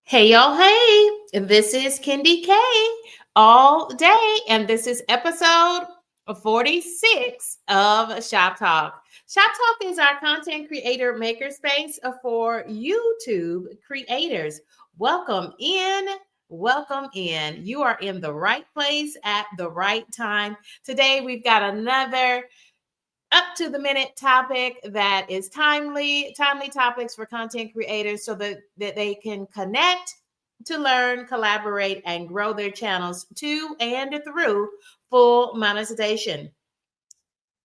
Hey, y'all. Hey, this is Kendi K all day, and this is episode 46 of Shop Talk. Shop Talk is our content creator makerspace for YouTube creators. Welcome in. Welcome in. You are in the right place at the right time. Today, we've got another up to the minute topic that is timely topics for content creators so that they can connect, to learn, collaborate, and grow their channels to and through full monetization.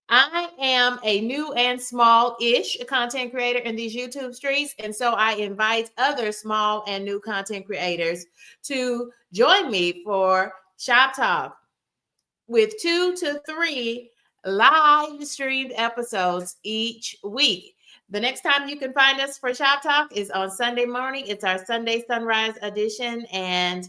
I am a new and small-ish content creator in these YouTube streets, and so I invite other small and new content creators to join me for Shop Talk with 2 to 3 live streamed episodes each week. The next time you can find us for Shop Talk is on Sunday morning. It's our Sunday Sunrise edition, and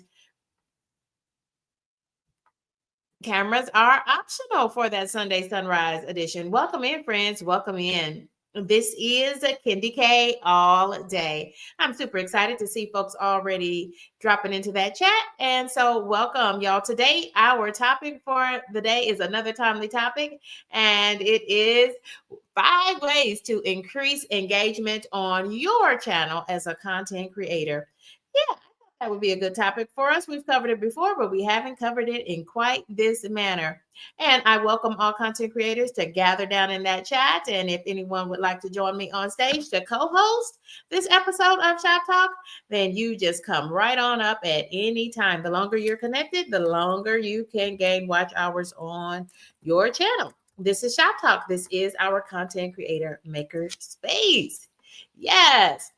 cameras are optional for that Sunday Sunrise edition. Welcome in, friends. Welcome in. This is Kendi K all day. I'm super excited to see folks already dropping into that chat. And so welcome, y'all. Today, our topic for the day is another timely topic, and it is 5 ways to increase engagement on your channel as a content creator. Yeah, that would be a good topic for us. We've covered it before, but we haven't covered it in quite this manner. And I welcome all content creators to gather down in that chat. And if anyone would like to join me on stage to co-host this episode of Shop Talk, then you just come right on up at any time. The longer you're connected, the longer you can gain watch hours on your channel. This is Shop Talk. This is our content creator maker space. Yes.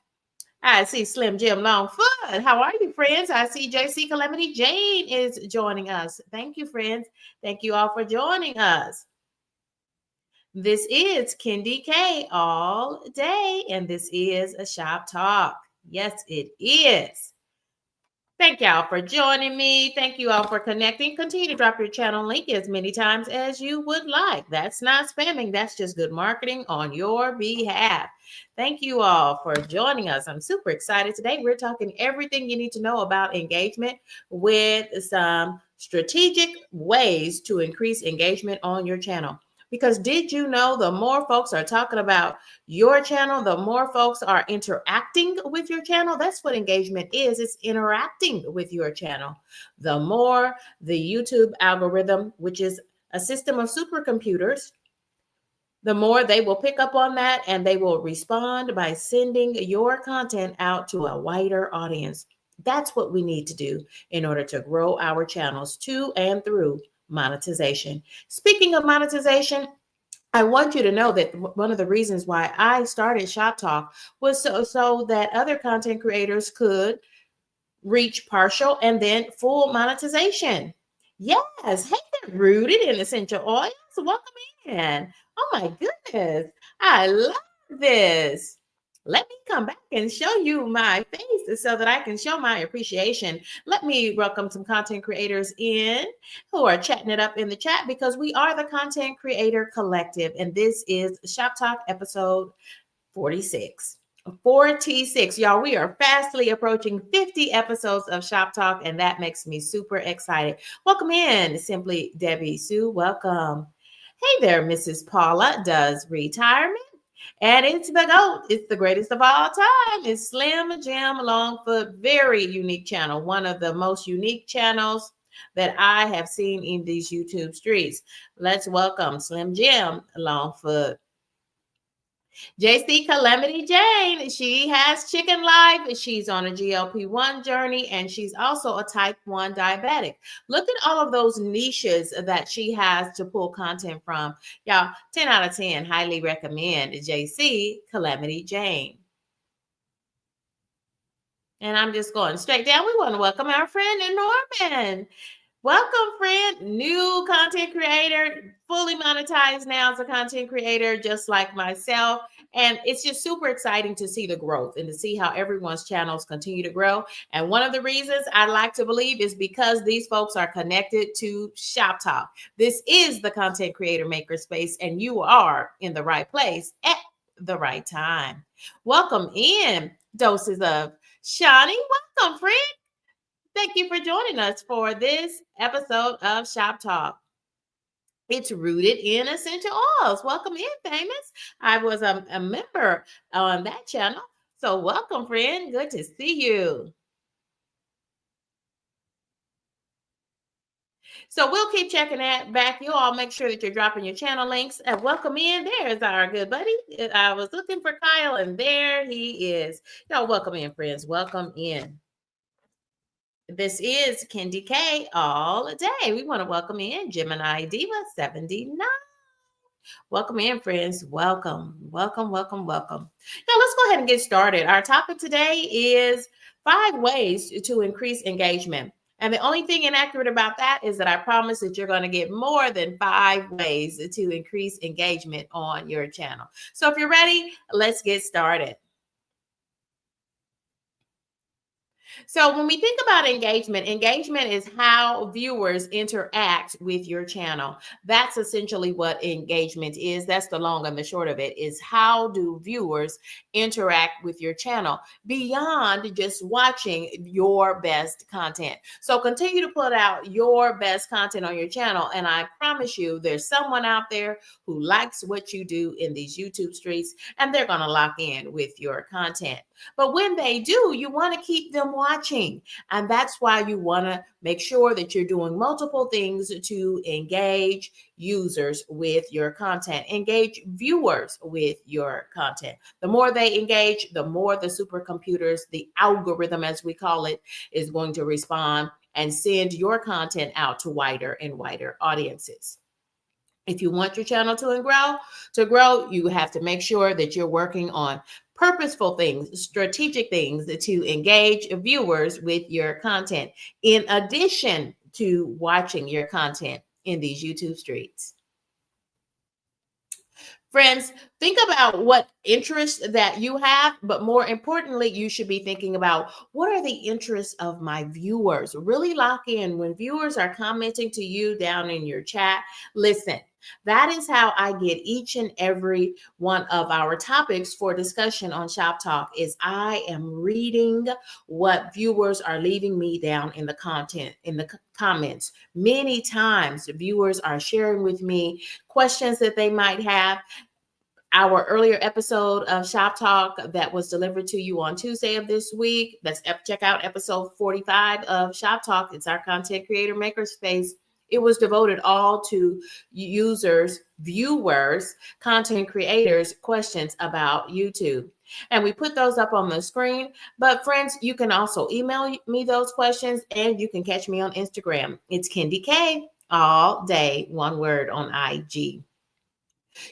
I see Slim Jim Longfoot. How are you, friends? I see JC Calamity Jane is joining us. Thank you, friends. Thank you all for joining us. This is Kendi K all day, and this is a Shop Talk. Yes, it is. Thank y'all for joining me. Thank you all for connecting. Continue to drop your channel link as many times as you would like. That's not spamming. That's just good marketing on your behalf. Thank you all for joining us. I'm super excited. Today, we're talking everything you need to know about engagement with some strategic ways to increase engagement on your channel. Because did you know the more folks are talking about your channel, the more folks are interacting with your channel? That's what engagement is. It's interacting with your channel. The more the YouTube algorithm, which is a system of supercomputers, the more they will pick up on that and they will respond by sending your content out to a wider audience. That's what we need to do in order to grow our channels to and through monetization. Speaking of monetization, I want you to know that one of the reasons why I started Shop Talk was so that other content creators could reach partial and then full monetization. Yes. Hey there, Rooted in Essential Oils. Welcome in. Oh my goodness. I love this. Let me come back and show you my face so that I can show my appreciation. Let me welcome some content creators in who are chatting it up in the chat, because we are the Content Creator Collective, and this is Shop Talk episode 46. 46. Y'all, we are fastly approaching 50 episodes of Shop Talk, and that makes me super excited. Welcome in, Simply Debbie Sue. Welcome. Hey there, Mrs. Paula Does Retirement. And it's the GOAT. It's the greatest of all time. It's Slim Jim Longfoot. Very unique channel. One of the most unique channels that I have seen in these YouTube streets. Let's welcome Slim Jim Longfoot. JC Calamity Jane, she has chicken life. She's on a GLP-1 journey, and she's also a type 1 diabetic. Look at all of those niches that she has to pull content from. Y'all, 10 out of 10, highly recommend JC Calamity Jane. And I'm just going straight down. We want to welcome our friend Norman. Welcome, friend. New content creator, fully monetized now as a content creator, just like myself. And it's just super exciting to see the growth and to see how everyone's channels continue to grow. And one of the reasons I like to believe is because these folks are connected to Shop Talk. This is the content creator maker space, and you are in the right place at the right time. Welcome in, doses of Shawnee, welcome, friend. Thank you for joining us for this episode of Shop Talk. It's rooted in essential oils. Welcome in, famous. I was a member on that channel. So, welcome, friend. Good to see you. So we'll keep checking that back. You all make sure that you're dropping your channel links. And welcome in. There's our good buddy. I was looking for Kyle, and there he is. Y'all, welcome in, friends. Welcome in. This is Kendi K all day. We want to welcome in Gemini Diva 79. Welcome in, friends. Welcome, welcome, welcome, welcome. Now, let's go ahead and get started. Our topic today is 5 ways to increase engagement. And the only thing inaccurate about that is that I promise that you're going to get more than 5 ways to increase engagement on your channel. So if you're ready, let's get started. So when we think about engagement, engagement is how viewers interact with your channel. That's essentially what engagement is. That's the long and the short of it, is how do viewers interact with your channel beyond just watching your best content. So continue to put out your best content on your channel. And I promise you, there's someone out there who likes what you do in these YouTube streets, and they're going to lock in with your content. But when they do, you want to keep them watching. And that's why you want to make sure that you're doing multiple things to engage users with your content, engage viewers with your content. The more they engage, the more the supercomputers, the algorithm, as we call it, is going to respond and send your content out to wider and wider audiences. If you want your channel to grow, you have to make sure that you're working on purposeful things, strategic things to engage viewers with your content, in addition to watching your content in these YouTube streets. Friends, think about what interests that you have, but more importantly, you should be thinking about what are the interests of my viewers. Really lock in when viewers are commenting to you down in your chat. Listen, that is how I get each and every one of our topics for discussion on Shop Talk. Is I am reading what viewers are leaving me down in the comments. Many times viewers are sharing with me questions that they might have. Our earlier episode of Shop Talk that was delivered to you on Tuesday of this week, check out episode 45 of Shop Talk. It's our content creator makerspace. It was devoted all to users, viewers, content creators, questions about YouTube. And we put those up on the screen. But friends, you can also email me those questions, and you can catch me on Instagram. It's Kendi K all day, one word, on IG.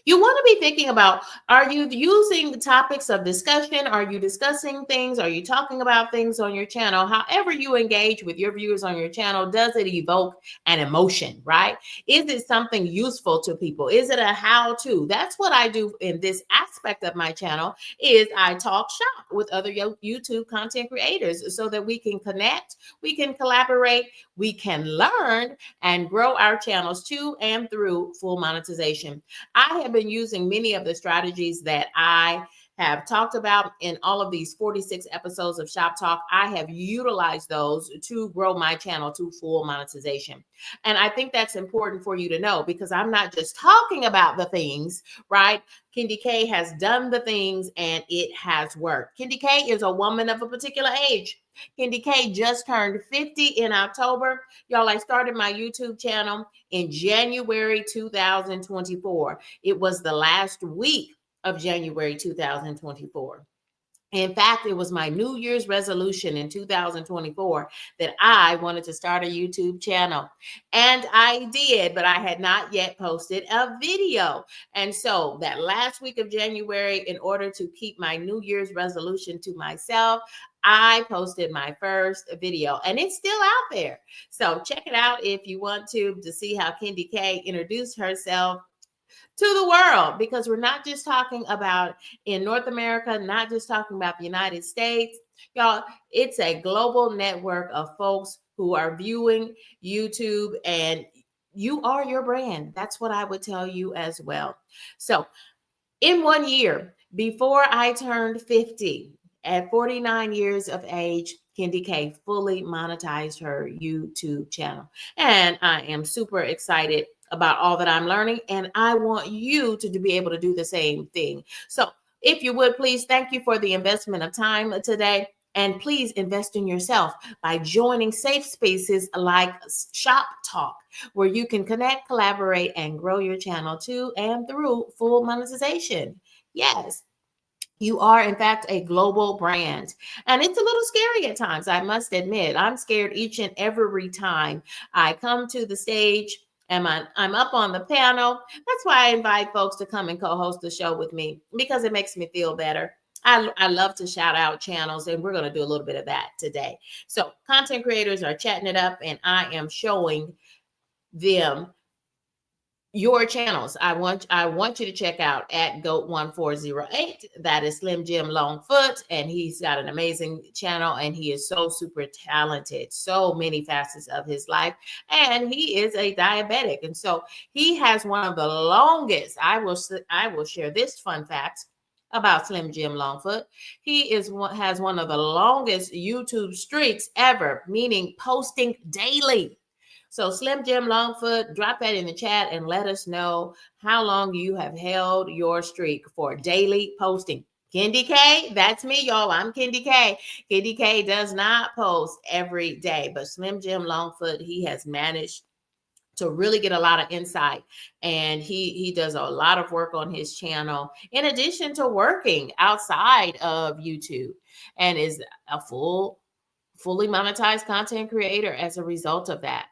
You want to be thinking about, are you using topics of discussion? Are you discussing things? Are you talking about things on your channel? However you engage with your viewers on your channel, does it evoke an emotion, right? Is it something useful to people? Is it a how-to? That's what I do in this aspect of my channel, is I talk shop with other YouTube content creators so that we can connect, we can collaborate, we can learn and grow our channels to and through full monetization. I have been using many of the strategies that I have talked about in all of these 46 episodes of Shop Talk. I have utilized those to grow my channel to full monetization. And I think that's important for you to know, because I'm not just talking about the things, right? Kendi K has done the things and it has worked. Kendi K is a woman of a particular age. Kendi K just turned 50 in October. Y'all, I started my YouTube channel in January 2024. It was the last week of January 2024. In fact, it was my New Year's resolution in 2024 that I wanted to start a YouTube channel. And I did, but I had not yet posted a video. And so that last week of January, in order to keep my New Year's resolution to myself, I posted my first video, and it's still out there. So check it out if you want to see how Kendi K introduced herself to the world, because we're not just talking about in North America, not just talking about the United States. Y'all, it's a global network of folks who are viewing YouTube, and you are your brand. That's what I would tell you as well. So in 1 year, before I turned 50, At 49 years of age, Kendi K fully monetized her YouTube channel. And I am super excited about all that I'm learning. And I want you to be able to do the same thing. So if you would please, thank you for the investment of time today. And please invest in yourself by joining safe spaces like Shoptalk, where you can connect, collaborate, and grow your channel to and through full monetization. Yes, you are, in fact, a global brand. And it's a little scary at times, I must admit. I'm scared each and every time I come to the stage and I'm up on the panel. That's why I invite folks to come and co-host the show with me, because it makes me feel better. I love to shout out channels, and we're going to do a little bit of that today. So content creators are chatting it up, and I am showing them your channels. I want you to check out at GOAT1408. That is Slim Jim Longfoot, and he's got an amazing channel, and he is so super talented, so many facets of his life, and he is a diabetic, and so he has one of the longest. I will share this fun fact about Slim Jim Longfoot. He has one of the longest YouTube streaks ever, meaning posting daily. So Slim Jim Longfoot, drop that in the chat and let us know how long you have held your streak for daily posting. Kendi K, that's me, y'all. I'm Kendi K. Kendi K does not post every day, but Slim Jim Longfoot, he has managed to really get a lot of insight, and he does a lot of work on his channel in addition to working outside of YouTube, and is a fully monetized content creator as a result of that.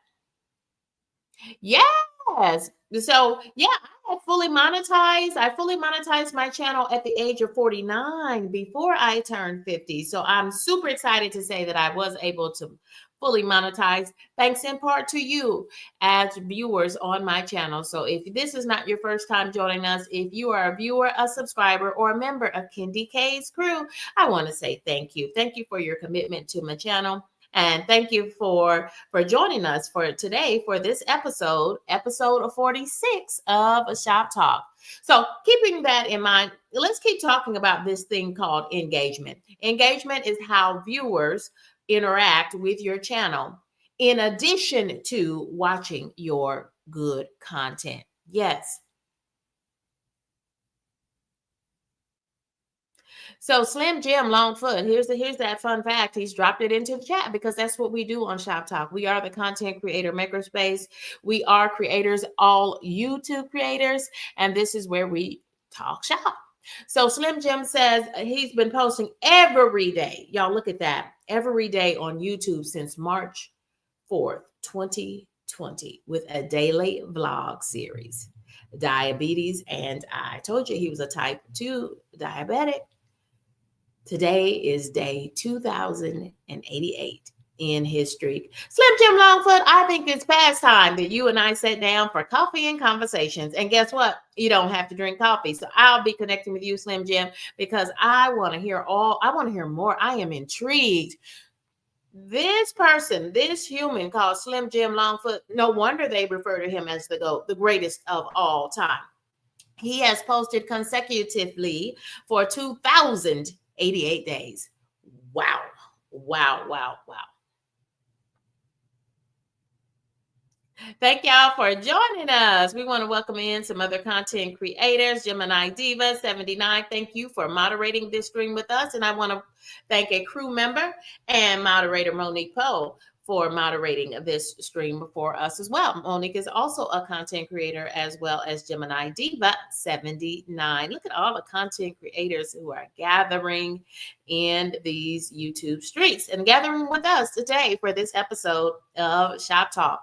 Yes. So yeah, I fully monetized my channel at the age of 49 before I turned 50. So I'm super excited to say that I was able to fully monetize, thanks in part to you as viewers on my channel. So if this is not your first time joining us, if you are a viewer, a subscriber, or a member of Kendi K's crew, I want to say thank you. Thank you for your commitment to my channel. And thank you for joining us for today for this episode 46 of Shop Talk. So keeping that in mind, let's keep talking about this thing called engagement. Engagement is how viewers interact with your channel in addition to watching your good content. Yes. So Slim Jim Longfoot, here's that fun fact. He's dropped it into the chat because that's what we do on Shop Talk. We are the content creator makerspace. We are creators, all YouTube creators, and this is where we talk shop. So Slim Jim says he's been posting every day. Y'all look at that. Every day on YouTube since March 4th, 2020 with a daily vlog series. Diabetes, and I told you he was a type 2 diabetic. Today is day 2088 in his streak. Slim Jim Longfoot, I think it's past time that you and I sat down for coffee and conversations. And guess what? You don't have to drink coffee. So I'll be connecting with you, Slim Jim, because I want to hear more. I am intrigued. This person, this human called Slim Jim Longfoot, no wonder they refer to him as the GOAT, the greatest of all time. He has posted consecutively for 2,088 days. Wow. Wow, wow, wow. Thank y'all for joining us. We want to welcome in some other content creators. Gemini Diva 79, thank you for moderating this stream with us. And I want to thank a crew member and moderator Monique Poe for moderating this stream for us as well. Monique is also a content creator as well as Gemini Diva 79. Look at all the content creators who are gathering in these YouTube streets and gathering with us today for this episode of Shop Talk.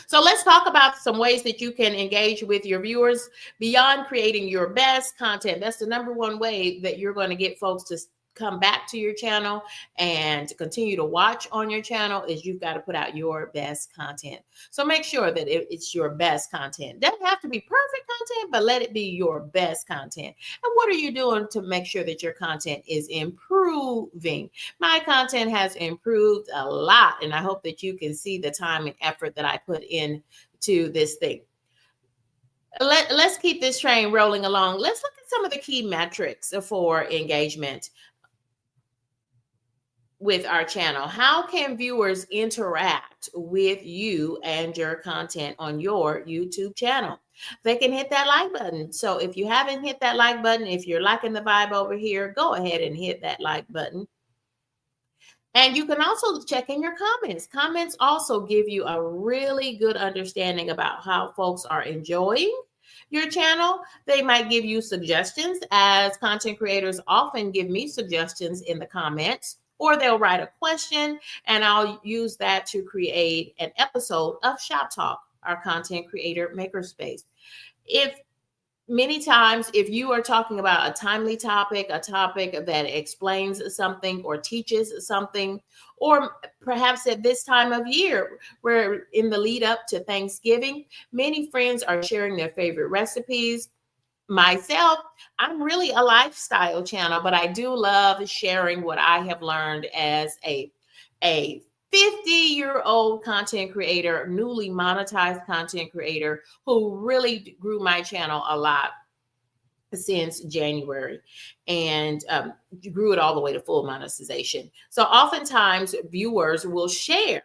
So let's talk about some ways that you can engage with your viewers beyond creating your best content. That's the number one way that you're going to get folks to come back to your channel and to continue to watch on your channel is you've got to put out your best content. So make sure that it's your best content. Doesn't have to be perfect content, but let it be your best content. And what are you doing to make sure that your content is improving? My content has improved a lot, and I hope that you can see the time and effort that I put into this thing. Let's keep this train rolling along. Let's look at some of the key metrics for engagement with our channel. How can viewers interact with you and your content on your YouTube channel? They can hit that like button. So if you haven't hit that like button, if you're liking the vibe over here, go ahead and hit that like button. And you can also check in your comments. Comments also give you a really good understanding about how folks are enjoying your channel. They might give you suggestions, as content creators often give me suggestions in the comments, or they'll write a question and I'll use that to create an episode of Shop Talk, our content creator makerspace. If Many times, if you are talking about a timely topic, a topic that explains something or teaches something, or perhaps at this time of year, where in the lead up to Thanksgiving, many friends are sharing their favorite recipes. Myself, I'm really a lifestyle channel, but I do love sharing what I have learned as a 50-year-old content creator, newly monetized content creator who really grew my channel a lot since January and grew it all the way to full monetization. So oftentimes viewers will share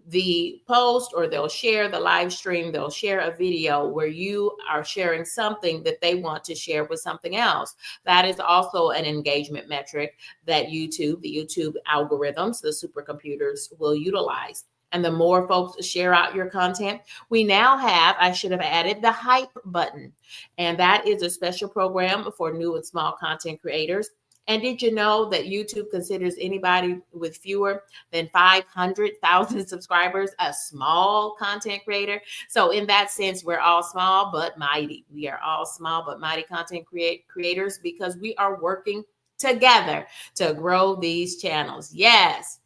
the post, or they'll share the live stream, they'll share a video where you are sharing something that they want to share with something else. That is also an engagement metric that the YouTube algorithms, the supercomputers will utilize. And the more folks share out your content, we now have, I should have added the hype button. And that is a special program for new and small content creators. And did you know that YouTube considers anybody with fewer than 500,000 subscribers a small content creator? So in that sense, we're all small but mighty. We are all small but mighty content creators, because we are working together to grow these channels. Yes.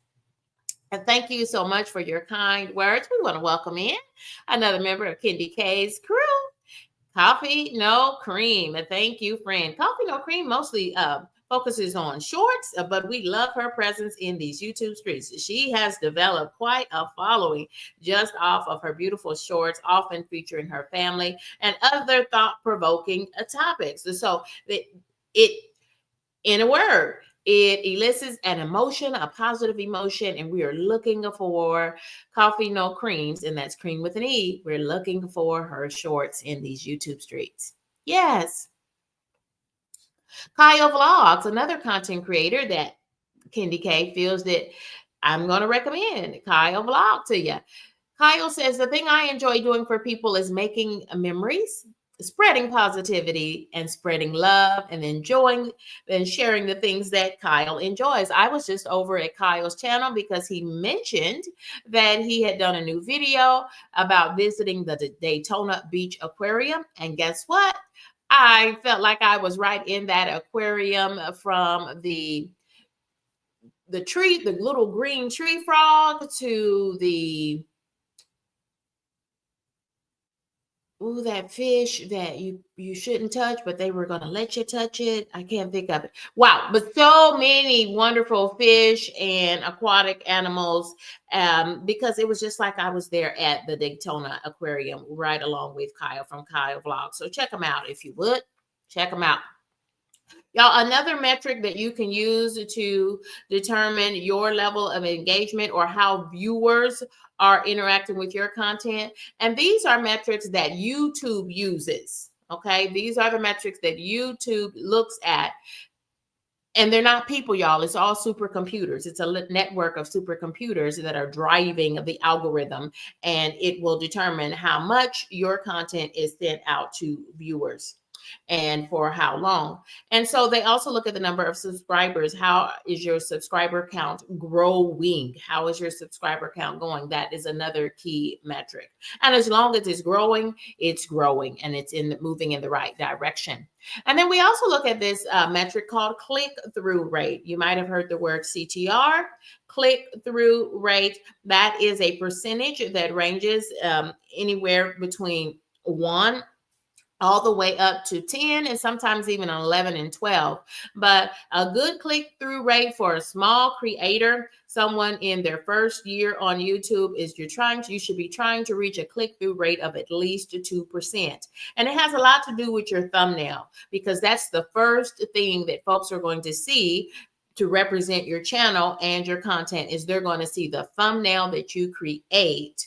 And thank you so much for your kind words. We want to welcome in another member of Kendi K's crew. Coffee No Cream. Thank you, friend. Coffee No Cream mostly focuses on shorts, but we love her presence in these YouTube streets. She has developed quite a following just off of her beautiful shorts, often featuring her family and other thought-provoking topics. So in a word, it elicits an emotion, a positive emotion, and we are looking for Coffee No Creams, and that's cream with an E. We're looking for her shorts in these YouTube streets. Yes. Kyle Vlogs, another content creator that Kendi K feels that I'm going to recommend Kyle Vlog to you. Kyle says, the thing I enjoy doing for people is making memories, spreading positivity, and spreading love, and enjoying and sharing the things that Kyle enjoys. I was just over at Kyle's channel because he mentioned that he had done a new video about visiting the Daytona Beach Aquarium. And guess what? I felt like I was right in that aquarium, from the tree, the little green tree frog, to the that fish that you shouldn't touch, but they were going to let you touch it. I can't think of it. Wow. But so many wonderful fish and aquatic animals, because it was just like I was there at the Daytona Aquarium, right along with Kyle from Kyle Vlog. So check them out if you would. Check them out. Y'all, another metric that you can use to determine your level of engagement or how viewers are interacting with your content. And these are metrics that YouTube uses. Okay. These are the metrics that YouTube looks at. And they're not people, y'all. It's all supercomputers. It's a network of supercomputers that are driving the algorithm, and it will determine how much your content is sent out to viewers and for how long. And so they also look at the number of subscribers. How is your subscriber count growing? How is your subscriber count going? That is another key metric. And as long as it's growing, and it's moving in the right direction. And then we also look at this metric called click-through rate. You might have heard the word CTR, click-through rate. That is a percentage that ranges anywhere between 1 all the way up to 10 and sometimes even 11 and 12. But a good click-through rate for a small creator, someone in their first year on YouTube, is you should be trying to reach a click-through rate of at least 2%. And it has a lot to do with your thumbnail, because that's the first thing that folks are going to see to represent your channel and your content. Is they're going to see the thumbnail that you create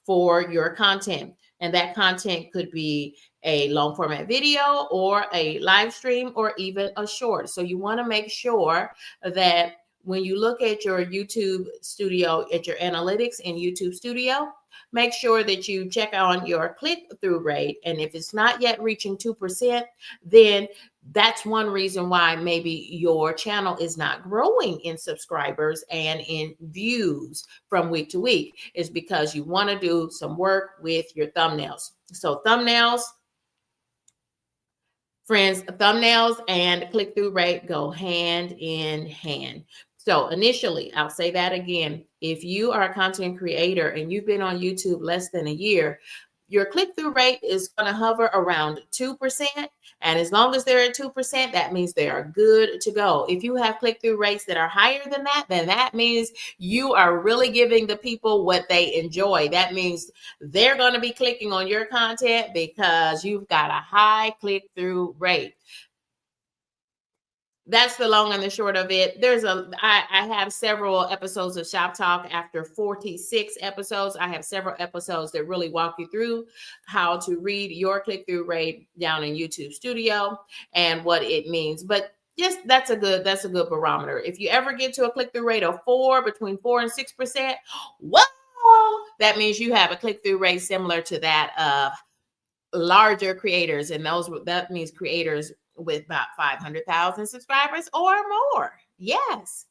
for your content. And that content could be a long format video or a live stream or even a short. So you want to make sure that when you look at your YouTube studio, at your analytics in YouTube studio, make sure that you check on your click-through rate. And if it's not yet reaching 2%, then that's one reason why maybe your channel is not growing in subscribers and in views from week to week, is because you want to do some work with your thumbnails. So thumbnails, friends, thumbnails and click-through rate go hand in hand. So initially, I'll say that again, if you are a content creator and you've been on YouTube less than a year, your click-through rate is going to hover around 2%. And as long as they're at 2%, that means they are good to go. If you have click-through rates that are higher than that, then that means you are really giving the people what they enjoy. That means they're going to be clicking on your content because you've got a high click-through rate. That's the long and the short of it. I have several episodes of Shop Talk. After 46 episodes, I have several episodes that really walk you through how to read your click-through rate down in YouTube Studio and what it means. But just that's a good barometer. If you ever get to a click-through rate of between 4 and 6%, whoa, that means you have a click-through rate similar to that of larger creators, and that means creators with about 500,000 subscribers or more. Yes.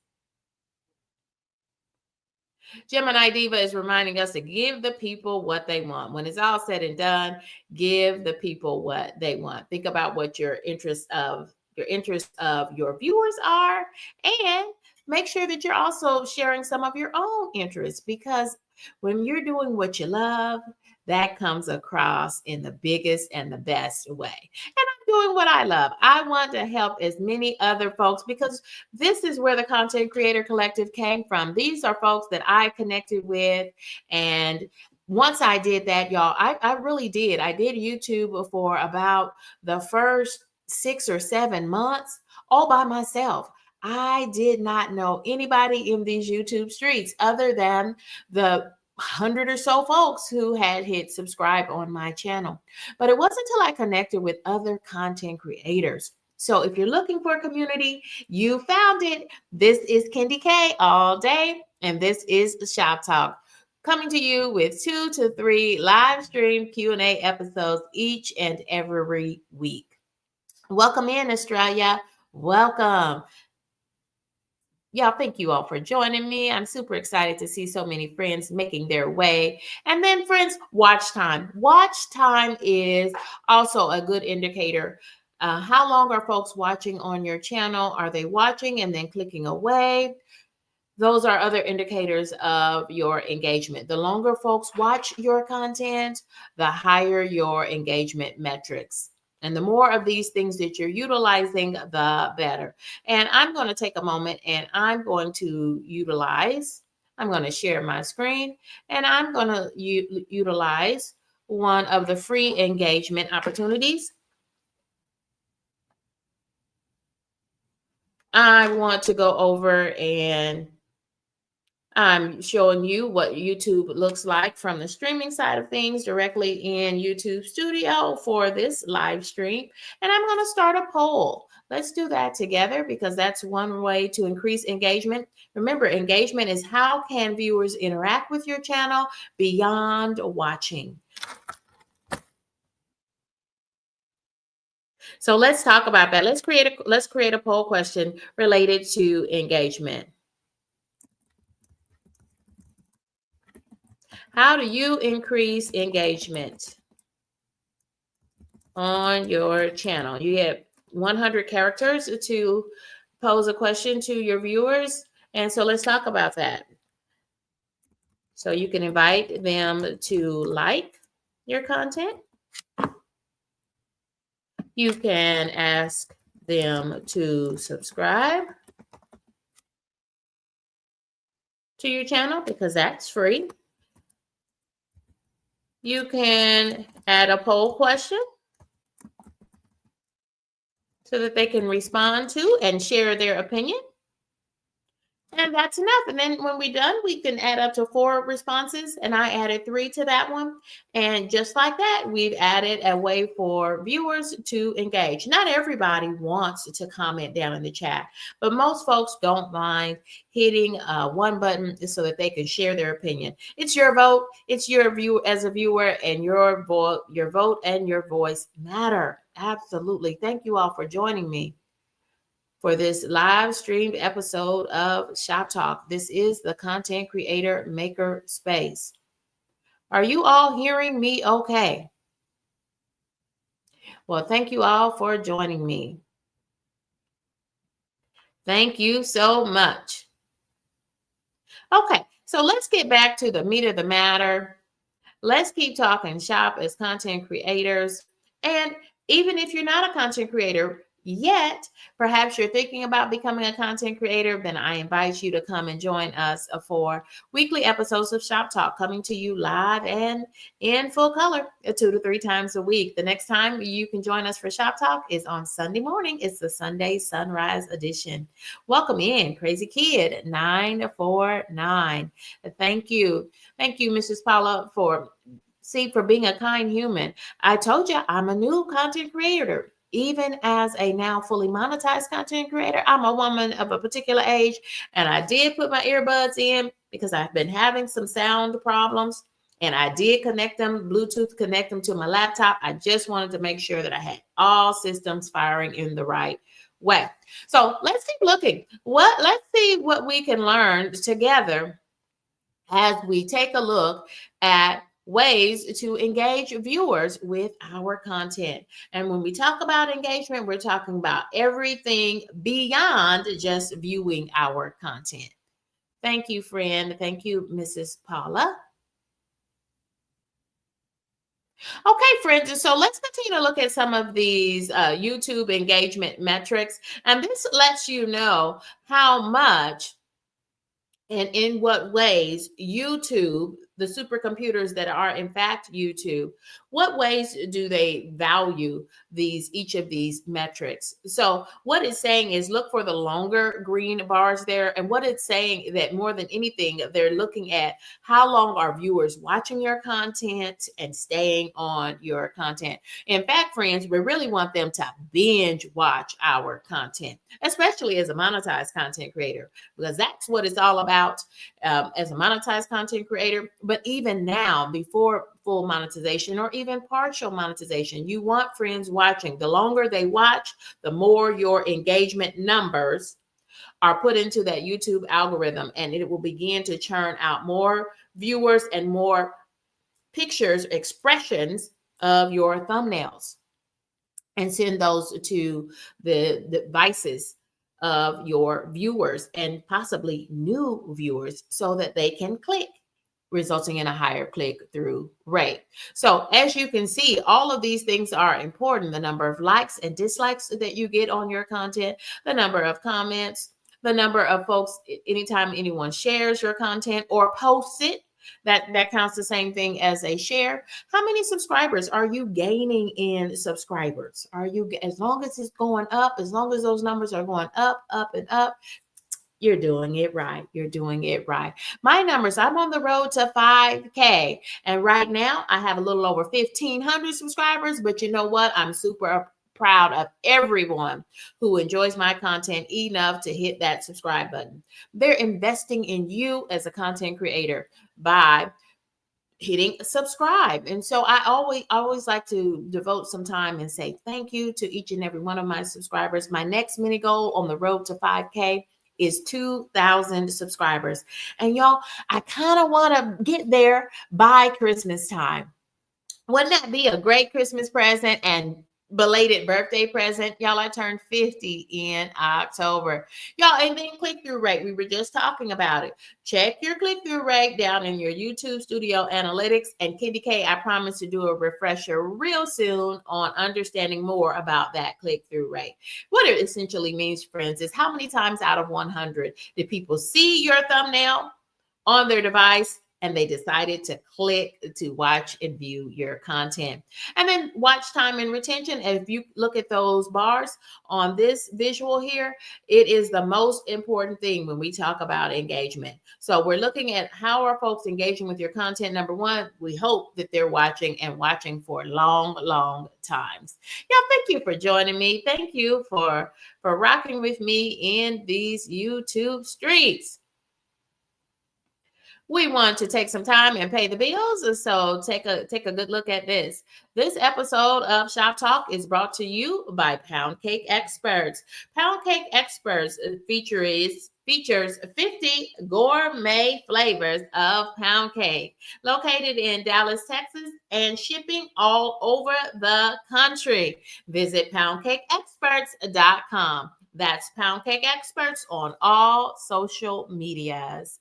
Gemini Diva is reminding us to give the people what they want. When it's all said and done, give the people what they want. Think about what your interests of your viewers are, and make sure that you're also sharing some of your own interests, because when you're doing what you love, that comes across in the biggest and the best way. And I'm doing what I love. I want to help as many other folks, because this is where the Content Creator Collective came from. These are folks that I connected with. And once I did that, y'all, I really did. I did YouTube for about the first 6 or 7 months all by myself. I did not know anybody in these YouTube streets other than the 100 or so folks who had hit subscribe on my channel. But it wasn't until I connected with other content creators. So if you're looking for a community, you found it. This is Kendi K all day, and this is Shop Talk, coming to you with 2 to 3 live stream Q&A episodes each and every week. Welcome in, Australia. Welcome. Y'all, thank you all for joining me. I'm super excited to see so many friends making their way. And then, friends, watch time. Watch time is also a good indicator. How long are folks watching on your channel? Are they watching and then clicking away? Those are other indicators of your engagement. The longer folks watch your content, the higher your engagement metrics. And the more of these things that you're utilizing, the better. And I'm going to take a moment and I'm going to share my screen, and I'm going to utilize one of the free engagement opportunities. I want to go over, and I'm showing you what YouTube looks like from the streaming side of things directly in YouTube Studio for this live stream. And I'm going to start a poll. Let's do that together, because that's one way to increase engagement. Remember, engagement is how can viewers interact with your channel beyond watching. So let's talk about that. Let's create a poll question related to engagement. How do you increase engagement on your channel? You get 100 characters to pose a question to your viewers. And so let's talk about that. So you can invite them to like your content. You can ask them to subscribe to your channel because that's free. You can add a poll question so that they can respond to and share their opinion. And that's enough. And then when we're done, we can add up to 4 responses. And I added 3 to that one. And just like that, we've added a way for viewers to engage. Not everybody wants to comment down in the chat, but most folks don't mind hitting one button so that they can share their opinion. It's your vote. It's your view as a viewer, and your vote and your voice matter. Absolutely. Thank you all for joining me for this live streamed episode of Shop Talk. This is the Content Creator Maker Space. Are you all hearing me okay? Well, thank you all for joining me. Thank you so much. Okay, so let's get back to the meat of the matter. Let's keep talking shop as content creators. And even if you're not a content creator yet, perhaps you're thinking about becoming a content creator, then I invite you to come and join us for weekly episodes of Shop Talk, coming to you live and in full color 2 to 3 times a week. The next time you can join us for Shop Talk is on Sunday morning. It's the Sunday Sunrise Edition. Welcome in, Crazy Kid 949. Thank you. Thank you, Mrs. Paula, for being a kind human. I told you I'm a new content creator. Even as a now fully monetized content creator, I'm a woman of a particular age, and I did put my earbuds in because I've been having some sound problems, and I did Bluetooth connect them to my laptop. I just wanted to make sure that I had all systems firing in the right way. So let's keep looking. Let's see what we can learn together as we take a look at ways to engage viewers with our content. And when we talk about engagement, we're talking about everything beyond just viewing our content. Thank you, friend. Thank you, Mrs. Paula. Okay, friends, so let's continue to look at some of these YouTube engagement metrics. And this lets you know how much and in what ways YouTube, the supercomputers that are in fact YouTube, what ways do they value each of these metrics? So what it's saying is look for the longer green bars there. And what it's saying that more than anything, they're looking at how long are viewers watching your content and staying on your content. In fact, friends, we really want them to binge watch our content, especially as a monetized content creator, because that's what it's all about as a monetized content creator. But even now, before full monetization or even partial monetization, you want friends watching. The longer they watch, the more your engagement numbers are put into that YouTube algorithm, and it will begin to churn out more viewers and more pictures, expressions of your thumbnails, and send those to the devices of your viewers and possibly new viewers so that they can click, resulting in a higher click-through rate. So as you can see, all of these things are important. The number of likes and dislikes that you get on your content, the number of comments, the number of folks, anytime anyone shares your content or posts it, that counts the same thing as a share. How many subscribers are you gaining in subscribers? As long as it's going up, as long as those numbers are going up, and up, you're doing it right. You're doing it right. My numbers, I'm on the road to 5K. And right now I have a little over 1,500 subscribers, but you know what? I'm super proud of everyone who enjoys my content enough to hit that subscribe button. They're investing in you as a content creator by hitting subscribe. And so I always like to devote some time and say thank you to each and every one of my subscribers. My next mini goal on the road to 5K is 2,000 subscribers. And y'all, I kind of want to get there by Christmas time. Wouldn't that be a great Christmas present? And belated birthday present. Y'all, I turned 50 in October. Y'all, and then click-through rate. We were just talking about it. Check your click-through rate down in your YouTube Studio Analytics. And Candy K, I promise to do a refresher real soon on understanding more about that click-through rate. What it essentially means, friends, is how many times out of 100 did people see your thumbnail on their device and they decided to click to watch and view your content. And then watch time and retention. And if you look at those bars on this visual here, it is the most important thing when we talk about engagement. So we're looking at how are folks engaging with your content. Number one, we hope that they're watching and watching for long, long times. Y'all, thank you for joining me. Thank you for rocking with me in these YouTube streets. We want to take some time and pay the bills. So take a good look at this. This episode of Shop Talk is brought to you by Pound Cake Experts. Pound Cake Experts features 50 gourmet flavors of pound cake, located in Dallas, Texas, and shipping all over the country. Visit poundcakeexperts.com. That's Pound Cake Experts on all social medias.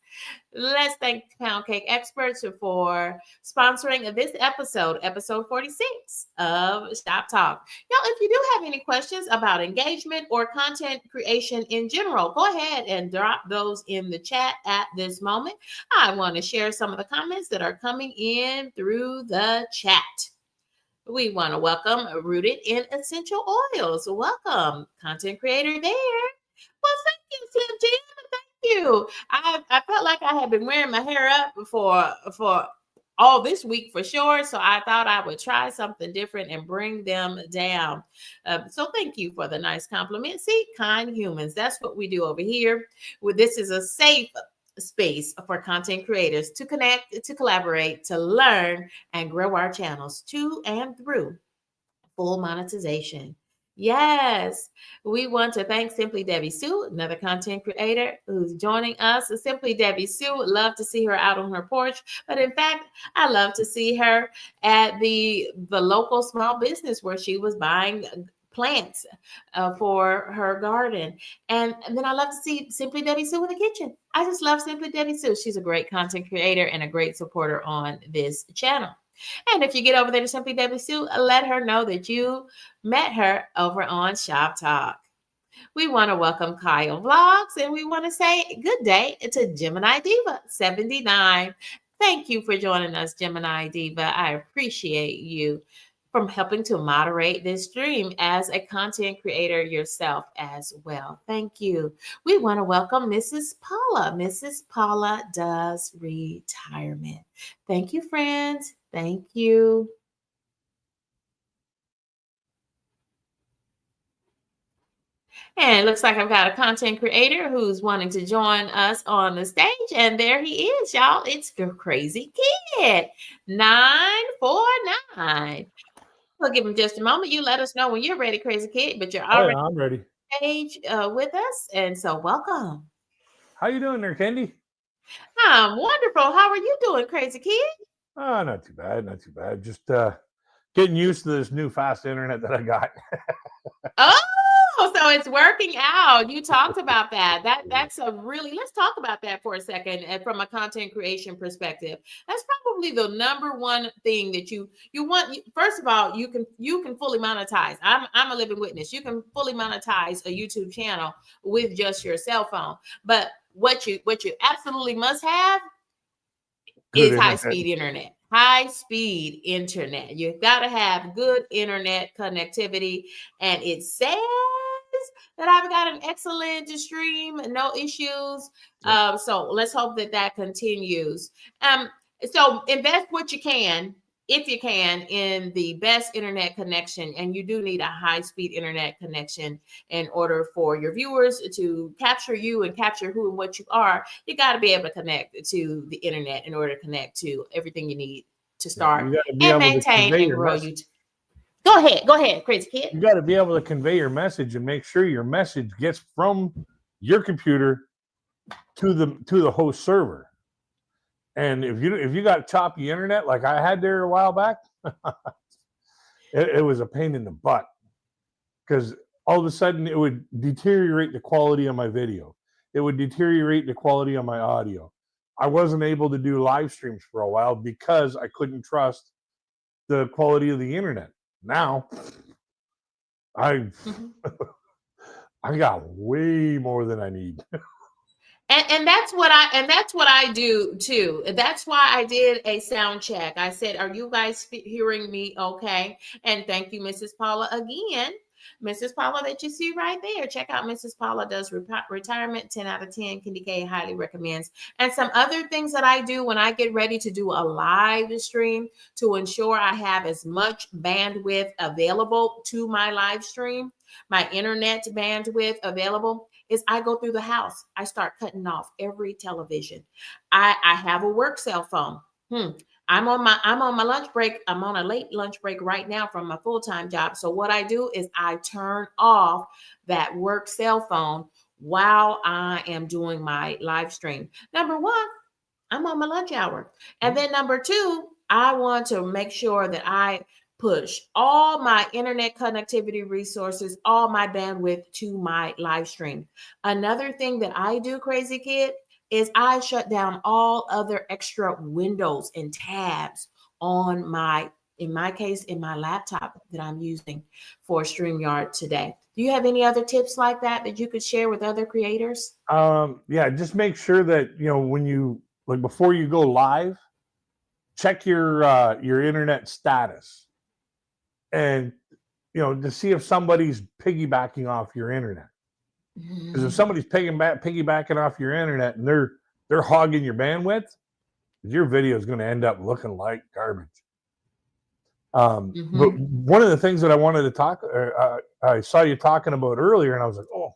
Let's thank Pound Cake Experts for sponsoring this episode 46 of Shop Talk. Y'all, if you do have any questions about engagement or content creation in general, go ahead and drop those in the chat at this moment. I want to share some of the comments that are coming in through the chat. We want to welcome Rooted in Essential Oils. Welcome, content creator there. Well, thank you, Slim Jim. Thank you. I felt like I had been wearing my hair up for all this week for sure. So I thought I would try something different and bring them down. So thank you for the nice compliment. See, kind humans. That's what we do over here. This is a safe space for content creators to connect, to collaborate, to learn, and grow our channels to and through full monetization. Yes, we want to thank Simply Debbie Sue, another content creator who's joining us. Simply Debbie Sue, would love to see her out on her porch, but in fact, I love to see her at the local small business where she was buying plants for her garden. And then I love to see Simply Debbie Sue in the kitchen. I just love Simply Debbie Sue. She's a great content creator and a great supporter on this channel. And if you get over there to Simply Debbie Sue, let her know that you met her over on Shop Talk. We want to welcome Kyle Vlogs, and we want to say good day to Gemini Diva 79. Thank you for joining us, Gemini Diva. I appreciate you from helping to moderate this stream as a content creator yourself as well. Thank you. We want to welcome Mrs. Paula. Mrs. Paula does retirement. Thank you, friends. Thank you. And it looks like I've got a content creator who's wanting to join us on the stage. And there he is, y'all. It's the Crazy Kid 949. We'll give him just a moment. You let us know when you're ready, Crazy Kid, but you're already I'm ready. on stage with us. And so welcome. How you doing there, Kendi? I'm wonderful. How are you doing, Crazy Kid? Not too bad. Not too bad. Just getting used to this new fast internet that I got. Oh, so it's working out. You talked about that. That's a really, let's talk about that for a second. And from a content creation perspective, that's probably the number one thing that you want. First of all, you can fully monetize. I'm a living witness. You can fully monetize a YouTube channel with just your cell phone. But what you absolutely must have is high-speed internet. High-speed internet. You've got to have good internet connectivity. And it says that I've got an excellent stream, no issues. Yep. So let's hope that continues. So invest what you can, if you can, in the best internet connection. And you do need a high-speed internet connection in order for your viewers to capture you and capture who and what you are. You got to be able to connect to the internet in order to connect to everything you need to start and maintain and grow YouTube. Go ahead, Crazy Kid. You got to be able to convey your message and make sure your message gets from your computer to the host server. And if you got choppy internet like I had there a while back, it was a pain in the butt. because all of a sudden it would deteriorate the quality of my video. It would deteriorate the quality of my audio. I wasn't able to do live streams for a while because I couldn't trust the quality of the internet. Now, I got way more than I need. And that's what I do too. That's why I did a sound check. I said, "Are you guys hearing me okay?" And thank you, Mrs. Paula, again. Mrs. Paula that you see right there. Check out Mrs. Paula does retirement 10 out of 10. Candy K highly recommends. And some other things that I do when I get ready to do a live stream to ensure I have as much bandwidth available to my live stream, my internet bandwidth available, is I go through the house. I start cutting off every television. I have a work cell phone. I'm on my lunch break. I'm on a late lunch break right now from my full-time job. So what I do is I turn off that work cell phone while I am doing my live stream. Number one, I'm on my lunch hour. And then number two, I want to make sure that I push all my internet connectivity resources, all my bandwidth to my live stream. Another thing that I do, Crazy Kid, is I shut down all other extra windows and tabs on in my case, in my laptop that I'm using for StreamYard today. Do you have any other tips like that you could share with other creators? Yeah, just make sure that, when you, like, before you go live, check your internet status, and to see if somebody's piggybacking off your internet. Because if somebody's piggybacking off your internet and they're hogging your bandwidth, your video is going to end up looking like garbage. But one of the things that I wanted to I saw you talking about earlier, and I was like, oh,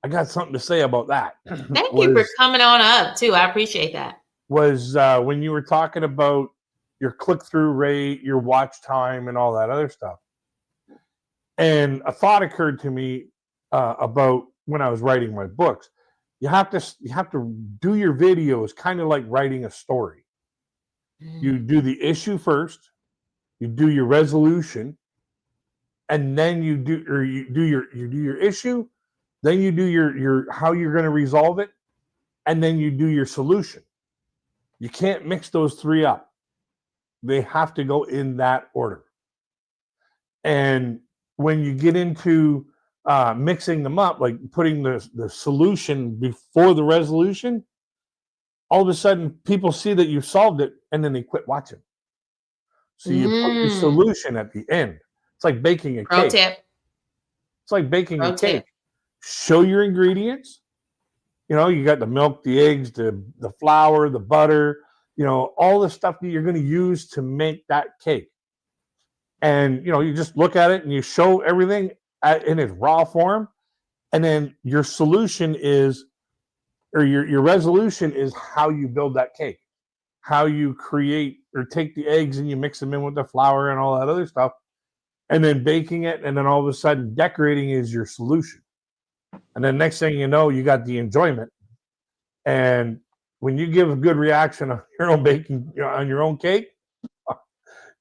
I got something to say about that. Thank you for coming on up too. I appreciate that. Was when you were talking about your click-through rate, your watch time, and all that other stuff. And a thought occurred to me about when I was writing my books. You have to do your videos kind of like writing a story. You do the issue first, you do your resolution, and then you do your issue, then you do your how you're going to resolve it, and then you do your solution. You can't mix those three up. They have to go in that order. And when you get into mixing them up, like putting the solution before the resolution, all of a sudden people see that you've solved it and then they quit watching. So you put your solution at the end. It's like baking a cake. Pro tip. It's like baking a cake. Show your ingredients. You got the milk, the eggs, the flour, the butter, all the stuff that you're going to use to make that cake. And, you just look at it and you show everything in its raw form. And then your solution is, or your resolution is how you build that cake, how you create or take the eggs and you mix them in with the flour and all that other stuff. And then baking it. And then all of a sudden decorating is your solution. And then next thing you know, you got the enjoyment. And when you give a good reaction on your own baking, on your own cake,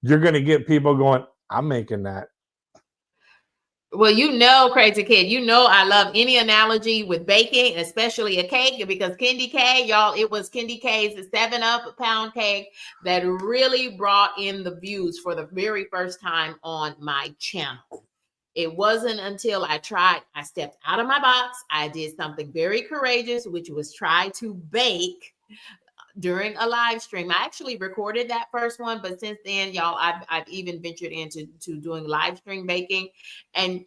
you're going to get people going, I'm making that. Well, Crazy Kid, I love any analogy with baking, especially a cake, because Candy K, y'all, it was Candy K's 7-up-pound cake that really brought in the views for the very first time on my channel. It wasn't until I stepped out of my box. I did something very courageous, which was try to bake during a live stream. I actually recorded that first one, but since then, y'all, I've even ventured into doing live stream baking, and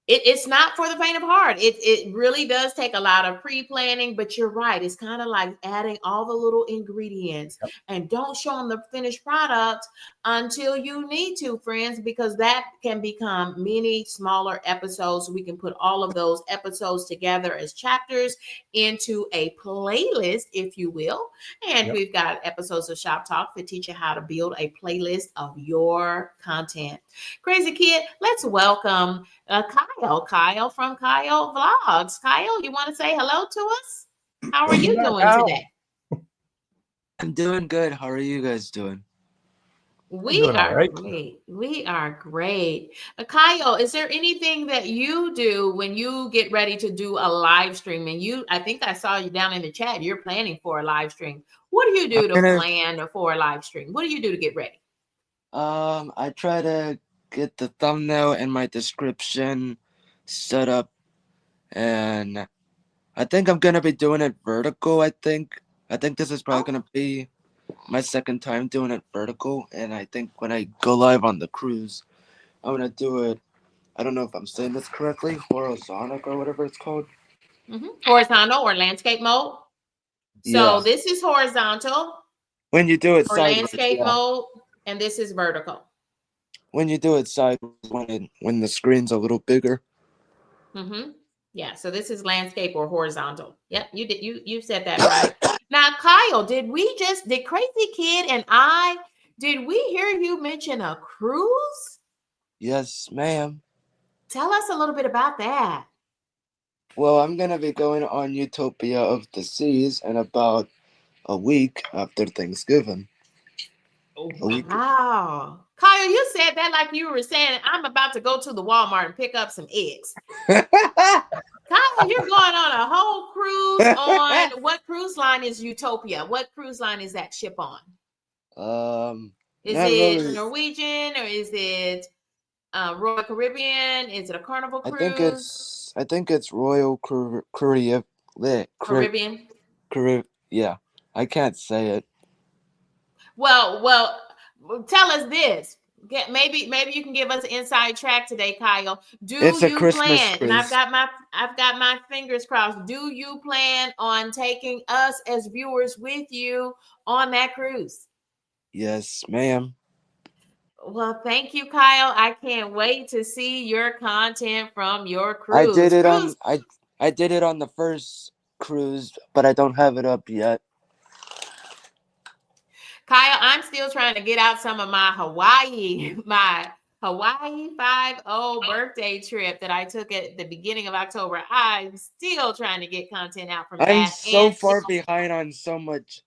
it's not for the faint of heart. It really does take a lot of pre-planning, but you're right. It's kind of like adding all the little ingredients. Yep. And don't show them the finished product until you need to, friends, because that can become many smaller episodes. We can put all of those episodes together as chapters into a playlist, if you will. And yep. We've got episodes of Shop Talk that teach you how to build a playlist of your content. Crazy Kid, let's welcome Kyle from Kyle Vlogs. Kyle, you want to say hello to us? How are you doing today? I'm doing good. How are you guys doing? We doing all are right. great. We are great. Kyle, is there anything that you do when you get ready to do a live stream? And I think I saw you down in the chat. You're planning for a live stream. What do you do to plan for a live stream? What do you do to get ready? I try to get the thumbnail and my description set up, and I think I'm gonna be doing it vertical. I think this is probably gonna be my second time doing it vertical, and I think when I go live on the cruise, I'm gonna do it. I don't know if I'm saying this correctly, horizontal or whatever it's called. Horizontal or landscape mode. So this is horizontal. When you do it or sideways, landscape mode, and this is vertical. When you do it sideways, when the screen's a little bigger. Yeah, so this is landscape or horizontal. Yep, you did. You said that right. Now, Kyle, did Crazy Kid and did we hear you mention a cruise? Yes, ma'am. Tell us a little bit about that. Well, I'm gonna be going on Utopia of the Seas in about a week after Thanksgiving. Wow. Kyle, you said that like you were saying, I'm about to go to the Walmart and pick up some eggs. Kyle, you're going on a whole cruise on what cruise line is Utopia? What cruise line is that ship on? Is it really Norwegian or is it Royal Caribbean? Is it a Carnival cruise? I think it's Royal Caribbean. Yeah, I can't say it. Well, tell us this. Maybe you can give us an inside track today, Kyle. It's a Christmas cruise. And I've got my fingers crossed. Do you plan on taking us as viewers with you on that cruise? Yes, ma'am. Well, thank you, Kyle. I can't wait to see your content from your cruise. I did it on the first cruise, but I don't have it up yet. Kyle, I'm still trying to get out some of my Hawaii 5-0 birthday trip that I took at the beginning of October. I'm still trying to get content out from that. I'm so far behind on so much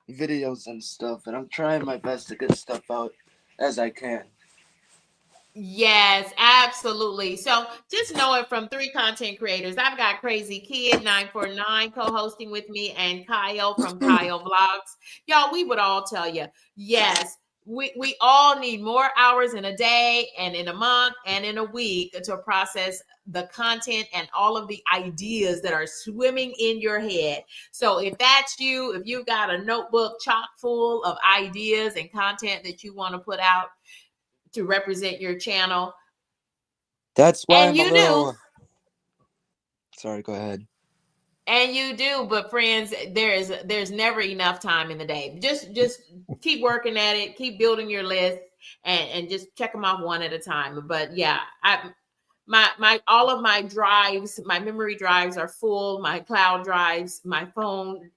videos and stuff, and I'm trying my best to get stuff out as I can. Yes, absolutely. So just know it from 3 content creators. I've got Crazy Kid 949 co-hosting with me and Kyle from Kyle Vlogs. Y'all, we would all tell you, yes, we all need more hours in a day and in a month and in a week to process the content and all of the ideas that are swimming in your head. So if that's you, if you've got a notebook chock full of ideas and content that you want to put out to represent your channel. That's why Sorry, go ahead. And you do, but friends, there's never enough time in the day. Just keep working at it, keep building your list, and just check them off one at a time. But yeah, all of my drives, my memory drives are full. My cloud drives, my phone.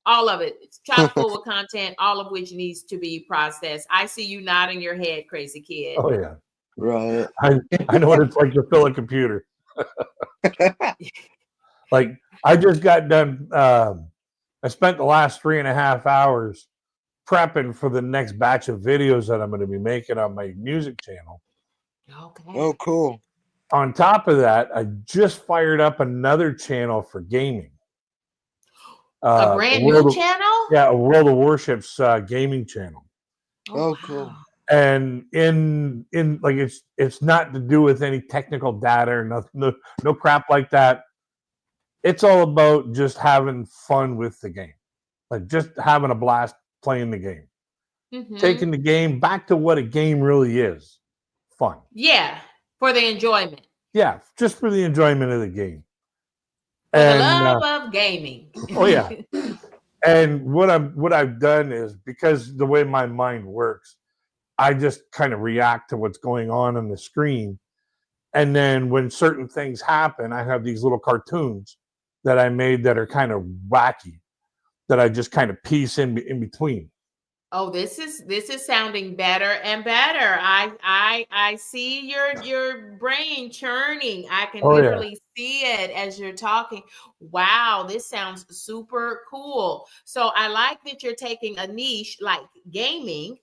All of it. It's chock full of content, all of which needs to be processed. I see you nodding your head, Crazy Kid. Oh, yeah. Right. I know what it's like to fill a computer. Like, I just got done. I spent the last 3.5 hours prepping for the next batch of videos that I'm going to be making on my music channel. Okay. Oh, cool. On top of that, I just fired up another channel for gaming. A brand new channel? Yeah, a World of Warships gaming channel. Oh, cool. And in like it's not to do with any technical data or nothing, no crap like that. It's all about just having fun with the game, like just having a blast playing the game, taking the game back to what a game really is, fun. Yeah, for the enjoyment. Yeah, just for the enjoyment of the game. For the love of gaming. Oh yeah. And what I've done is, because the way my mind works, I just kind of react to what's going on the screen. And then when certain things happen, I have these little cartoons that I made that are kind of wacky that I just kind of piece in between. Oh, this is sounding better and better. I see your brain churning. I can literally see it as you're talking. Wow, this sounds super cool. So I like that you're taking a niche like gaming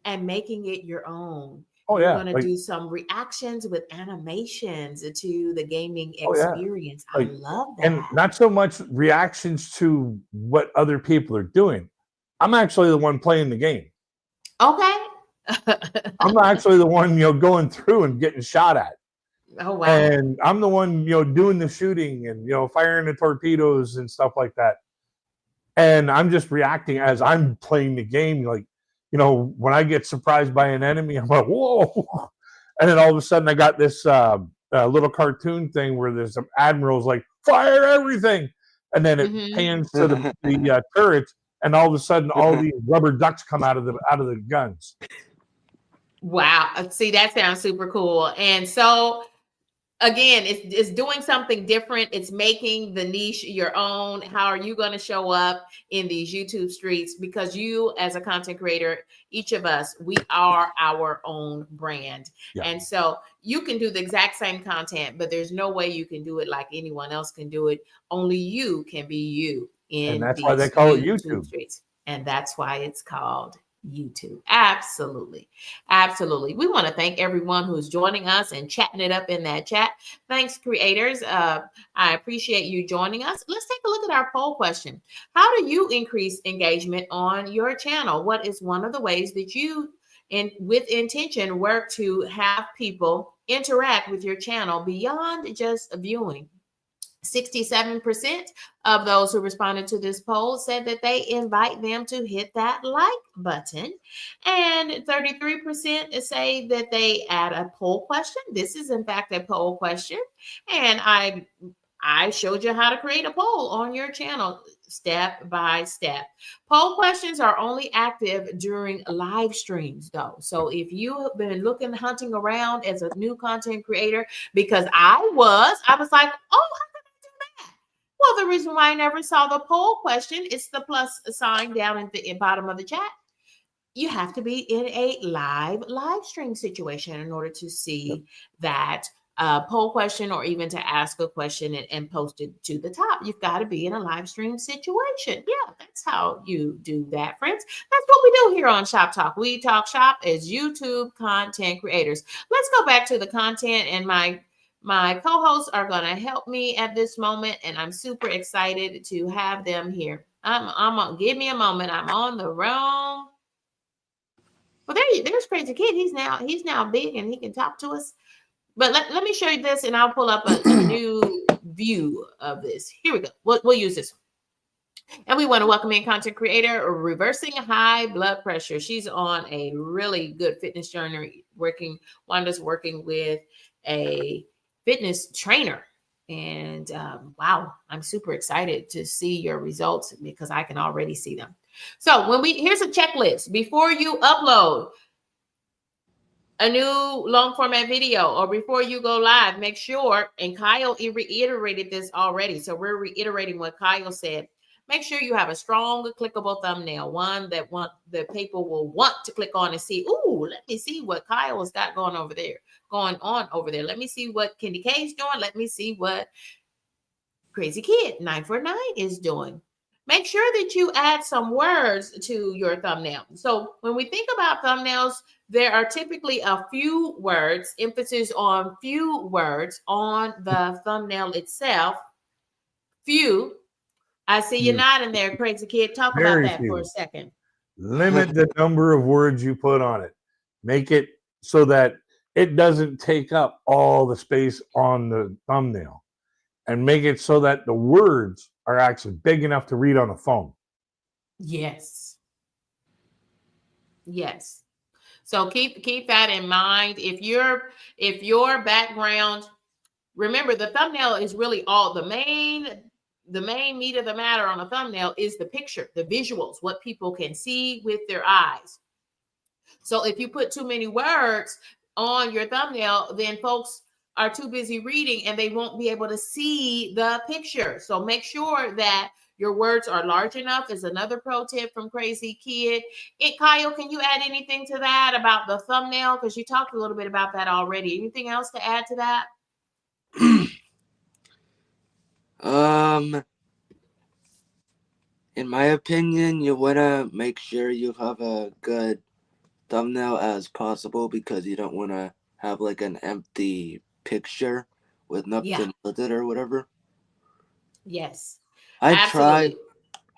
and making it your own. Oh You're yeah, going to like do some reactions with animations to the gaming oh yeah, experience. I like love and that. not so much reactions to what other people are doing. I'm actually the one playing the game. Okay. I'm actually the one, going through and getting shot at. Oh, wow. And I'm the one, doing the shooting and, firing the torpedoes and stuff like that. And I'm just reacting as I'm playing the game. Like, when I get surprised by an enemy, I'm like, whoa. And then all of a sudden I got this little cartoon thing where there's some admirals like, fire everything. And then it Hmm. pans to the turrets. And all of a sudden, all these rubber ducks come out of the guns. Wow. See, that sounds super cool. And so, again, it's doing something different. It's making the niche your own. How are you going to show up in these YouTube streets? Because you, as a content creator, each of us, we are our own brand. Yeah. And so you can do the exact same content, but there's no way you can do it like anyone else can do it. Only you can be you And in that's why they these call it YouTube YouTube. streets. And that's why it's called YouTube. Absolutely. Absolutely. We want to thank everyone who's joining us and chatting it up in that chat. Thanks, creators. I appreciate you joining us. Let's take a look at our poll question. How do you increase engagement on your channel? What is one of the ways that you, with intention, work to have people interact with your channel beyond just viewing? 67% of those who responded to this poll said that they invite them to hit that like button. And 33% say that they add a poll question. This is, in fact, a poll question. And I showed you how to create a poll on your channel step by step. Poll questions are only active during live streams, though. So if you have been hunting around as a new content creator, because I was like, oh, well, the reason why I never saw the poll question is the plus sign down at the bottom of the chat. You have to be in a live stream situation in order to see that poll question, or even to ask a question and post it to the top. You've got to be in a live stream situation. Yeah, that's how you do that, friends. That's what we do here on Shop Talk. We talk shop as YouTube content creators. Let's go back to the content, and my co-hosts are going to help me at this moment, and I'm super excited to have them here. Give me a moment. I'm on the wrong. Well, there's Crazy Kid. He's now big and he can talk to us. But let me show you this, and I'll pull up a new view of this. Here we go. We'll use this one. And we want to welcome in content creator Reversing High Blood Pressure. She's on a really good fitness journey. Wanda's working with a fitness trainer. And wow, I'm super excited to see your results because I can already see them. So here's a checklist. Before you upload a new long format video, or before you go live, make sure, and Kyle reiterated this already, so we're reiterating what Kyle said. Make sure you have a strong clickable thumbnail, one that the people will want to click on and see. Ooh, let me see what Kyle has got going on over there. Let me see what Candy K is doing. Let me see what Crazy Kid 949 is doing. Make sure that you add some words to your thumbnail. So when we think about thumbnails, there are typically a few words, emphasis on few words on the thumbnail itself. Few. I see you nodding there, Crazy Kid. Talk about that for a second. Limit the number of words you put on it. Make it so that it doesn't take up all the space on the thumbnail. And make it so that the words are actually big enough to read on a phone. Yes. Yes. So keep that in mind. If your background, remember, the thumbnail is really all the main meat of the matter on a thumbnail is the picture, the visuals, what people can see with their eyes. So if you put too many words on your thumbnail, then folks are too busy reading and they won't be able to see the picture. So make sure that your words are large enough is another pro tip from Crazy Kid. Kyle, can you add anything to that about the thumbnail? Because you talked a little bit about that already. Anything else to add to that? In my opinion, you want to make sure you have a good thumbnail as possible because you don't want to have like an empty picture with Yeah. nothing with it or whatever. Yes. I try Absolutely.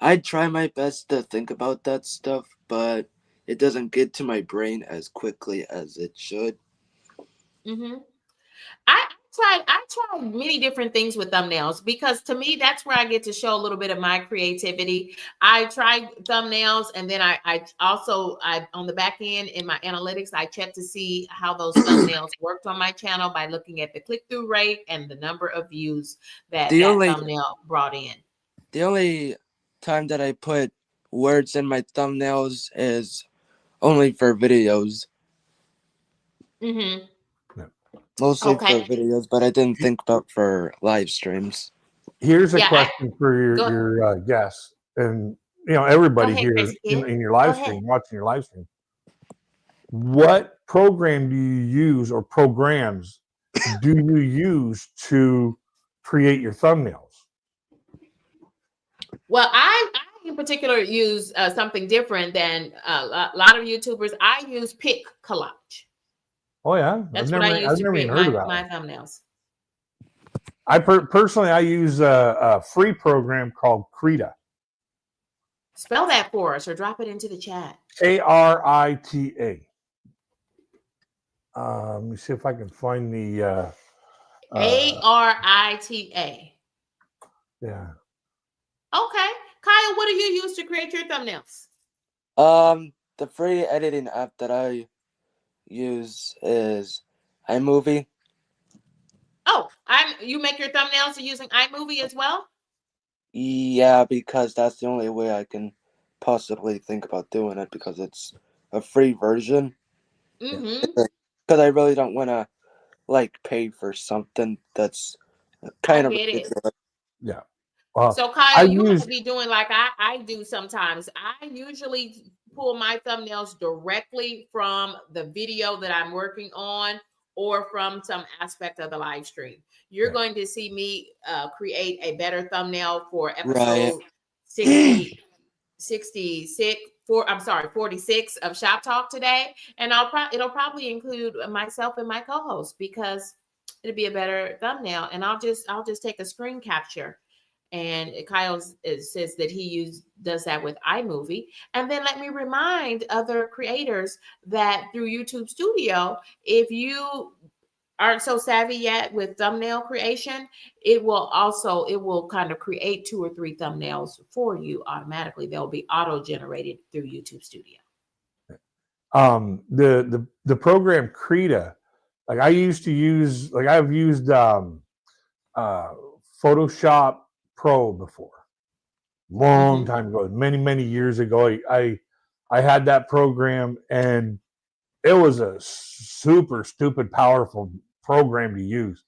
I try my best to think about that stuff, but it doesn't get to my brain as quickly as it should. Mm-hmm. I tried many different things with thumbnails because to me that's where I get to show a little bit of my creativity. I tried thumbnails and then I also on the back end in my analytics I checked to see how those thumbnails worked on my channel by looking at the click-through rate and the number of views that The that only thumbnail brought in. the only time that I put words in my thumbnails is only for videos. Mm-hmm. Mostly for Okay. videos, but I didn't think about for live streams. Here's a Yeah. question for Go your guests and go everybody ahead, here Crazy Kid. in your Go live ahead. stream, watching your live stream. What program do you use or programs do you use to create your thumbnails? Well, I in particular use something different than a lot of YouTubers. I use Pick Collage. Oh yeah, That's what I use I've to never even create heard of my that one. thumbnails. I personally I use a free program called Krita. Spell that for us or drop it into the chat. Arita. Let me see if I can find the Arita. yeah. Okay. Kyle, what do you use to create your thumbnails? The free editing app that I use is iMovie. Oh, you make your thumbnails using iMovie as well? Yeah, because that's the only way I can possibly think about doing it because it's a free version. Mm-hmm. Because I really don't want to like pay for something that's kind I of get it. ridiculous. Yeah. So I Kyle, you use might be doing like I do sometimes. I usually pull my thumbnails directly from the video that I'm working on or from some aspect of the live stream. You're Yeah. going to see me create a better thumbnail for Right. episode 60, 66, 46 of Shop Talk today. And it'll probably include myself and my co-host because it'll be a better thumbnail. And I'll just take a screen capture. And Kyle says that he does that with iMovie. And then let me remind other creators that through YouTube Studio, if you aren't so savvy yet with thumbnail creation, it will kind of create 2 or 3 thumbnails for you automatically. They'll be auto generated through YouTube Studio. The program Krita, like I used to use, like I've used Photoshop Pro before, long time ago, many years ago. I had that program and it was a super stupid powerful program to use,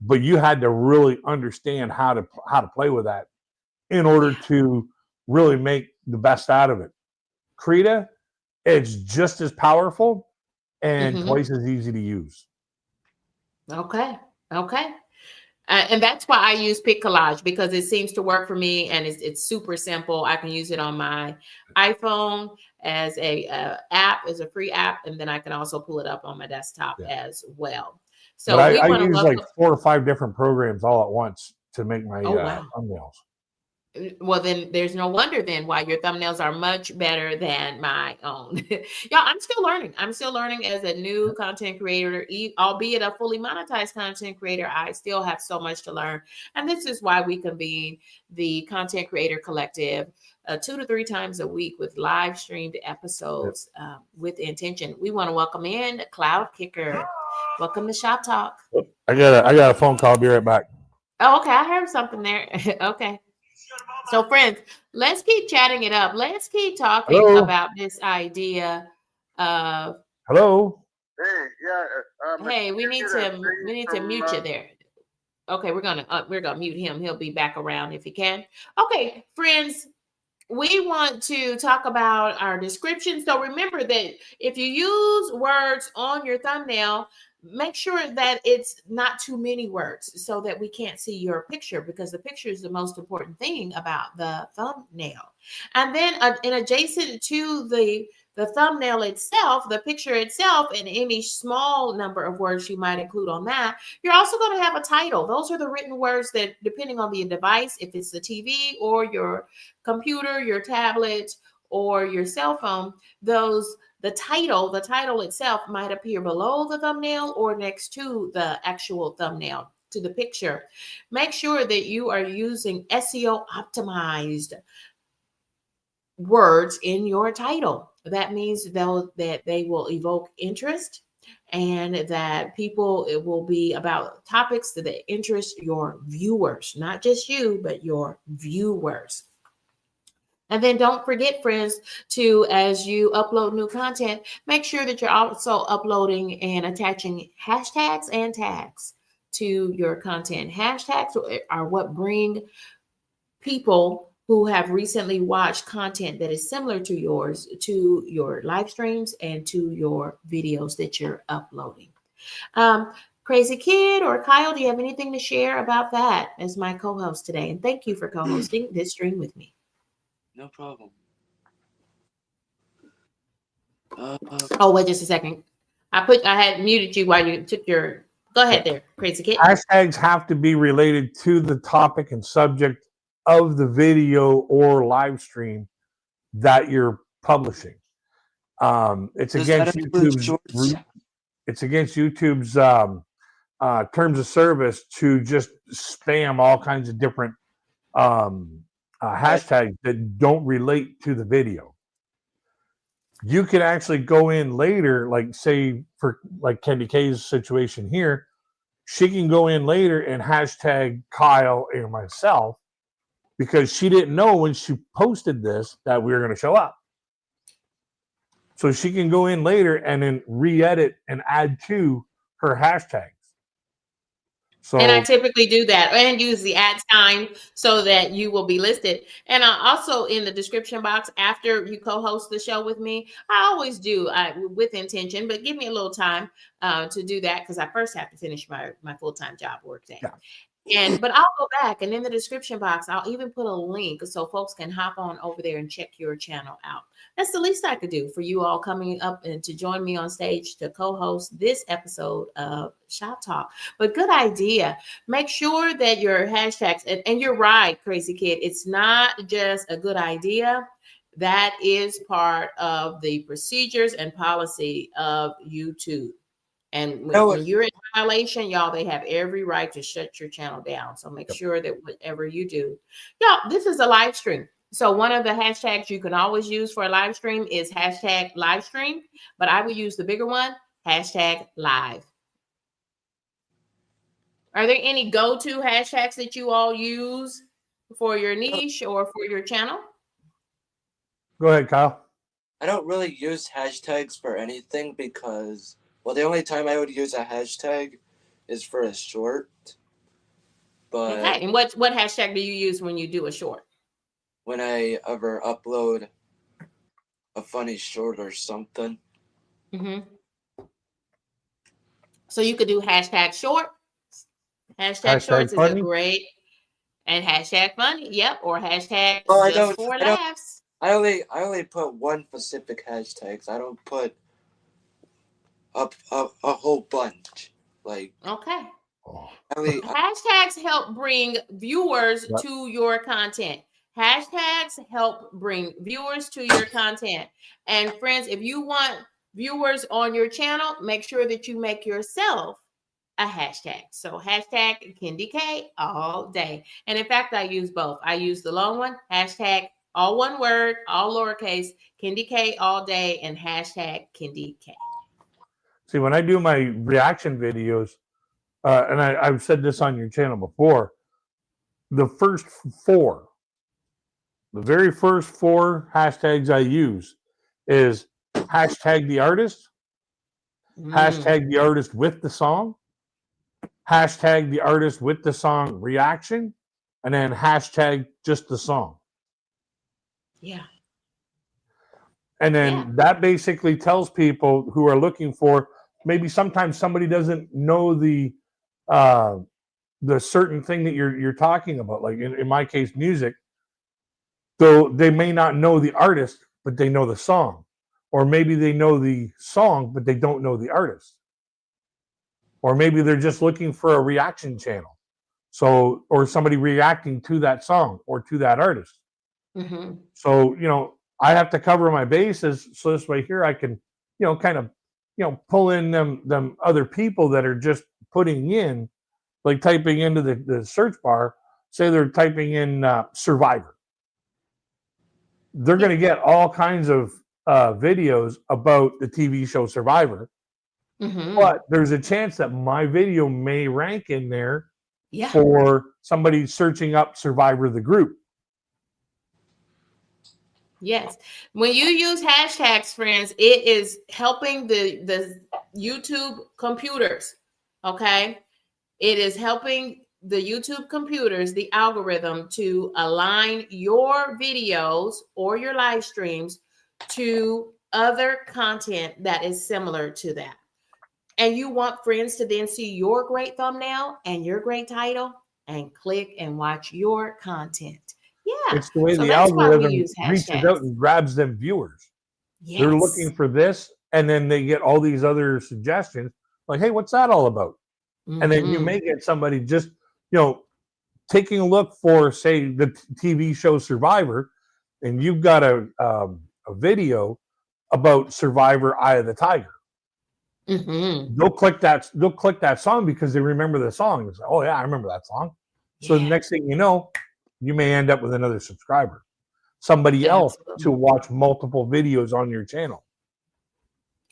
but you had to really understand how to play with that in order to really make the best out of it. Krita, it's just as powerful and twice as easy to use. Okay. And that's why I use Pick Collage because it seems to work for me and it's super simple. I can use it on my iPhone as a app, as a free app, and then I can also pull it up on my desktop as well. So but we I want to use welcome like 4 or 5 different programs all at once to make my wow. thumbnails. Well, then there's no wonder then why your thumbnails are much better than my own. Y'all, I'm still learning. I'm still learning as a new content creator, albeit a fully monetized content creator. I still have so much to learn. And this is why we convene the Content Creator Collective 2 to 3 times a week with live streamed episodes with intention. We want to welcome in Cloud Kicker. Welcome to Shop Talk. I got a phone call. I'll be right back. Oh, okay. I heard something there. Okay. So, friends, let's keep chatting it up. Let's keep talking about this idea of. Hello. Hey, yeah. Hey, we need to mute you there. Okay, we're gonna mute him. He'll be back around if he can. Okay, friends, we want to talk about our description. So remember that if you use words on your thumbnail, make sure that it's not too many words so that we can't see your picture because the picture is the most important thing about the thumbnail. And then in adjacent to the the thumbnail itself, the picture itself, and any small number of words you might include on that, you're also going to have a title. Those are the written words that, depending on the device, if it's the TV or your computer, your tablet, or your cell phone, the title itself might appear below the thumbnail or next to the actual thumbnail, to the picture. Make sure that you are using SEO optimized words in your title. That means that they will evoke interest, and that it will be about topics that interest your viewers, not just you, but your viewers. And then don't forget, friends, to, as you upload new content, make sure that you're also uploading and attaching hashtags and tags to your content. Hashtags are what bring people who have recently watched content that is similar to yours to your live streams and to your videos that you're uploading. Crazy Kid or Kyle, do you have anything to share about that as my co-host today? And thank you for co-hosting this stream with me. No problem. Oh, wait just a second. I had muted you while you took your. Go ahead there, Crazy Kid. Hashtags have to be related to the topic and subject of the video or live stream that you're publishing. It's against YouTube's terms of service to just spam all kinds of different hashtags that don't relate to the video. You can actually go in later, like say for like Candy K's situation here, she can go in later and hashtag Kyle and myself, because she didn't know when she posted this that we were going to show up. So she can go in later and then re-edit and add to her hashtags. So, and I typically do that and use the @ sign so that you will be listed. And also in the description box after you co-host the show with me, I always do with intention, but give me a little time to do that, because I first have to finish my full-time job workday. Yeah. But I'll go back, and in the description box, I'll even put a link so folks can hop on over there and check your channel out. That's the least I could do for you all coming up and to join me on stage to co-host this episode of Shop Talk. But good idea. Make sure that your hashtags, and you're right, Crazy Kid, it's not just a good idea. That is part of the procedures and policy of YouTube. And when you're in violation, y'all, they have every right to shut your channel down. So make sure that whatever you do, y'all, this is a live stream. So one of the hashtags you can always use for a live stream is hashtag live stream, but I would use the bigger one, hashtag live. Are there any go-to hashtags that you all use for your niche or for your channel? Go ahead, Kyle. I don't really use hashtags for anything because, well, the only time I would use a hashtag is for a short. But okay, and what hashtag do you use when you do a short? When I ever upload a funny short or something. Mm-hmm. So you could do hashtag short. Hashtag shorts funny. Is a great, and hashtag funny. Yep, or hashtag just for laughs. I only put one specific hashtags. I don't put up a whole bunch. Like, okay. Hashtags help bring viewers to your content. Hashtags help bring viewers to your content. And friends, if you want viewers on your channel, make sure that you make yourself a hashtag. So hashtag Kendi K all day. And in fact, I use both. I use the long one, hashtag all one word, all lowercase, Kendi K all day, and hashtag Kendi K. See, when I do my reaction videos, and I've said this on your channel before, the very first four hashtags I use is hashtag the artist, hashtag the artist with the song, hashtag the artist with the song reaction, and then hashtag just the song. Yeah. And then that basically tells people who are looking for, maybe sometimes somebody doesn't know the certain thing that you're talking about, like in my case, music. So they may not know the artist, but they know the song. or maybe they know the song, but they don't know the artist. Or maybe they're just looking for a reaction channel. So, or somebody reacting to that song or to that artist. Mm-hmm. So, I have to cover my bases. So this way here, I can, kind of, pull in them other people that are just putting in, like typing into the search bar, say they're typing in Survivor. They're going to get all kinds of videos about the TV show Survivor. Mm-hmm. But there's a chance that my video may rank in there Yeah. for somebody searching up Survivor the group. Yes. When you use hashtags, friends, it is helping the YouTube computers. Okay. It is helping the YouTube computers, the algorithm, to align your videos or your live streams to other content that is similar to that. And you want friends to then see your great thumbnail and your great title and click and watch your content. Yeah. It's the way So the that's why we algorithm use reaches hashtags. out and grabs them viewers. Yes. They're looking for this, and then they get all these other suggestions, like, hey, what's that all about? Mm-hmm. And then you may get somebody just, taking a look for, say, the TV show Survivor, and you've got a video about Survivor Eye of the Tiger. Mm-hmm. They'll click that song because they remember the song. It's like, oh yeah, I remember that song. So the next thing you know, you may end up with another subscriber, somebody else to watch multiple videos on your channel.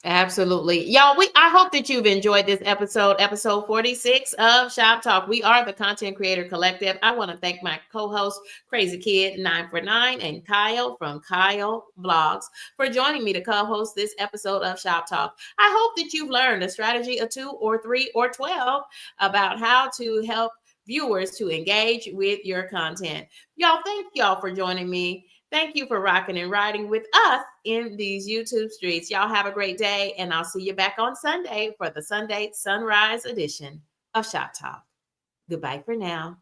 Absolutely. Y'all, I hope that you've enjoyed this episode 46 of Shop Talk. We are the Content Creator Collective. I want to thank my co-host, Crazy Kid 949, and Kyle from Kyle Vlogs for joining me to co-host this episode of Shop Talk. I hope that you've learned a strategy or 2 or 3 or 12 about how to help viewers to engage with your content. Y'all, thank y'all for joining me. Thank you for rocking and riding with us in these YouTube streets. Y'all have a great day, and I'll see you back on Sunday for the Sunday Sunrise edition of Shop Talk. Goodbye for now.